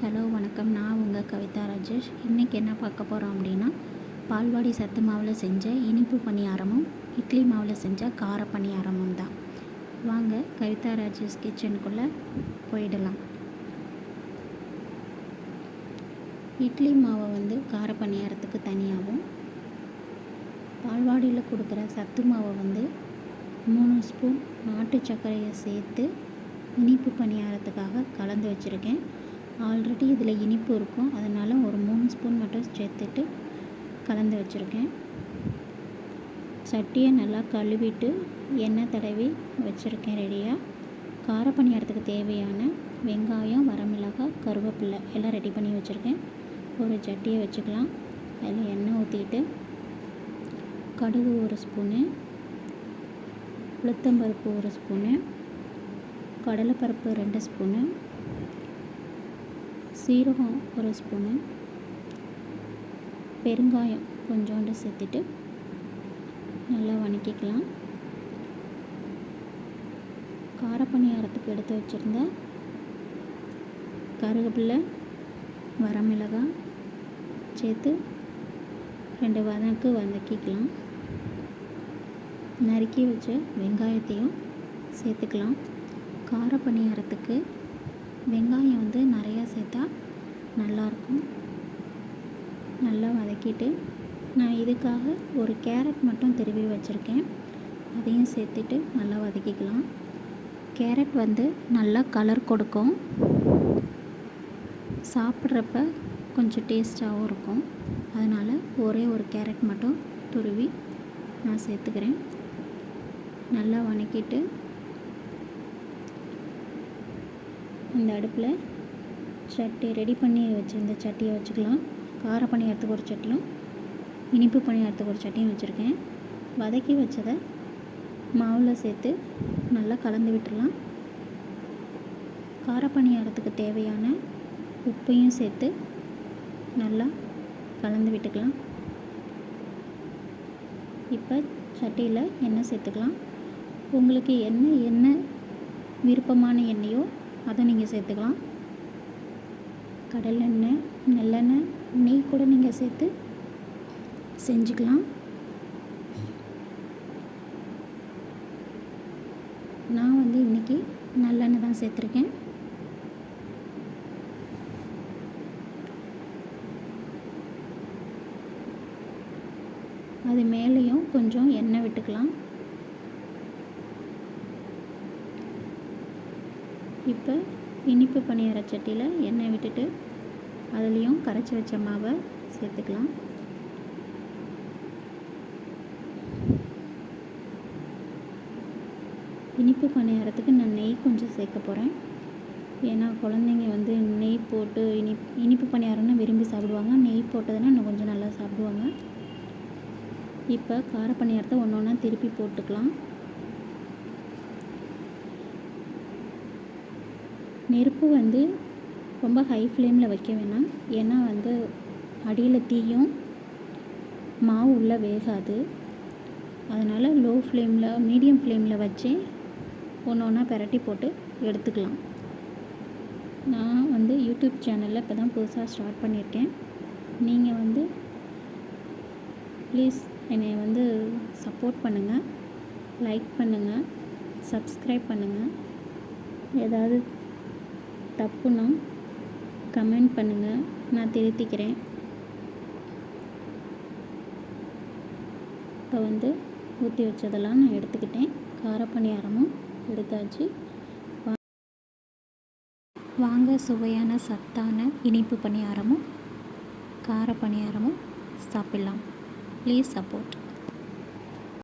Hello வணக்கம். நான் உங்கள் கவிதா ராஜேஷ். இன்றைக்கி என்ன பார்க்க போகிறோம் அப்படின்னா, பால்வாடி சத்து மாவில் செஞ்ச இனிப்பு பணியாரமும் இட்லி மாவில் செஞ்ச கார பணியாரமும் தான். வாங்க கவிதா ராஜேஷ் கிச்சனுக்குள்ளே போயிடலாம். இட்லி மாவை கார பணியாரத்துக்கு தனியாகவும், பால்வாடியில் கொடுக்குற சத்து மாவை 3 ஸ்பூன் நாட்டு சர்க்கரையை சேர்த்து இனிப்பு பணியாரத்துக்காக கலந்து வச்சுருக்கேன். ஆல்ரெடி இதில் இனிப்பு இருக்கும், அதனால் ஒரு 3 ஸ்பூன் மட்டும் சேர்த்துட்டு கலந்து வச்சுருக்கேன். சட்டியை நல்லா கழுவிட்டு எண்ணெய் தடவி வச்சுருக்கேன் ரெடியாக. கார பணியாரத்துக்கு தேவையான வெங்காயம், வரமிளகாய், கருவேப்பிலை எல்லாம் ரெடி பண்ணி வச்சுருக்கேன். ஒரு சட்டியை வச்சுக்கலாம். அதில் எண்ணெய் ஊற்றிட்டு கடுகு 1 ஸ்பூனு, உளுத்தம்பருப்பு 1 ஸ்பூனு, கடலைப்பருப்பு 2 ஸ்பூனு, சீரகம் 1 ஸ்பூனு, பெருங்காயம் கொஞ்சோண்டு சேர்த்துட்டு நல்லா வதக்கிக்கலாம். கார பணியாரத்துக்கு எடுத்து வச்சுருந்த கருவேப்பிலை, வரமிளகாய் சேர்த்து 2 வதக்கிக்கலாம். நறுக்கி வச்ச வெங்காயத்தையும் சேர்த்துக்கலாம். கார பணியாரத்துக்கு வெங்காயம் நிறையா சேர்த்தா நல்லாயிருக்கும். நல்லா வதக்கிட்டு நான் இதுக்காக ஒரு கேரட் மட்டும் திருவி வச்சுருக்கேன், அதையும் சேர்த்துட்டு நல்லா வதக்கிக்கலாம். கேரட் நல்லா கலர் கொடுக்கும், சாப்பிட்றப்ப கொஞ்சம் டேஸ்ட்டாகவும் இருக்கும். அதனால் ஒரே ஒரு கேரட் மட்டும் துருவி நான் சேர்த்துக்கிறேன். நல்லா வதக்கிட்டு இந்த அடுப்பில் சட்டி ரெடி பண்ணி வச்சுருந்த சட்டியை வச்சுக்கலாம். கார பணியாரத்துக்கு ஒரு சட்டியும், இனிப்பு பணியாரத்துக்கு ஒரு சட்டியும் வச்சுருக்கேன். வதக்கி வச்சதை மாவில் சேர்த்து நல்லா கலந்து விட்டுடலாம். கார பணியாரத்துக்கு தேவையான உப்பையும் சேர்த்து நல்லா கலந்து விட்டுக்கலாம். இப்போ சட்டியில் எண்ணெய் சேர்த்துக்கலாம். உங்களுக்கு என்ன விருப்பமான எண்ணெயோ அதை நீங்கள் சேர்த்துக்கலாம். கடலெண்ணெய், நல்லெண்ணெய், நெய் கூட நீங்கள் சேர்த்து செஞ்சுக்கலாம். நான் இன்றைக்கி நல்லெண்ணெய் தான் சேர்த்துருக்கேன். அது மேலேயும் கொஞ்சம் எண்ணெய் விட்டுக்கலாம். இப்போ இனிப்பு பணியார சட்டியில் எண்ணெய் விட்டுட்டு அதுலேயும் கரைச்சி வச்ச மாவை சேர்த்துக்கலாம். இனிப்பு பணியாரத்துக்கு நான் நெய் கொஞ்சம் சேர்க்க போகிறேன். ஏன்னா குழந்தைங்க நெய் போட்டு இனிப்பு பணியாரம்னா விரும்பி சாப்பிடுவாங்க. நெய் போட்டதுன்னா இன்னும் கொஞ்சம் நல்லா சாப்பிடுவாங்க. இப்போ கார பணியாரத்தை ஒன்று ஒன்றா திருப்பி போட்டுக்கலாம். நெருப்பு ரொம்ப ஹை ஃப்ளேமில் வைக்க வேணாம். ஏன்னா அடியில் தீயும், மாவு உள்ளே வேகாது. அதனால் லோ ஃப்ளேமில், மீடியம் ஃப்ளேமில் வச்சு ஒன்று ஒன்றா பிரட்டி போட்டு எடுத்துக்கலாம். நான் யூடியூப் சேனலில் இப்போ தான் புதுசாக ஸ்டார்ட் பண்ணியிருக்கேன். நீங்கள் ப்ளீஸ் என்னை சப்போர்ட் பண்ணுங்கள், லைக் பண்ணுங்கள், சப்ஸ்கிரைப் பண்ணுங்கள். ஏதாவது தப்புன்னா கமெண்ட் பண்ணுங்கள், நான் திருத்திக்கிறேன். இப்போ ஊற்றி வச்சதெல்லாம் நான் எடுத்துக்கிட்டேன். கார பணியாரமும் எடுத்தாச்சு. வாங்க சுவையான சத்தான இனிப்பு பணியாரமும் கார பணியாரமும் சாப்பிடலாம். Please support.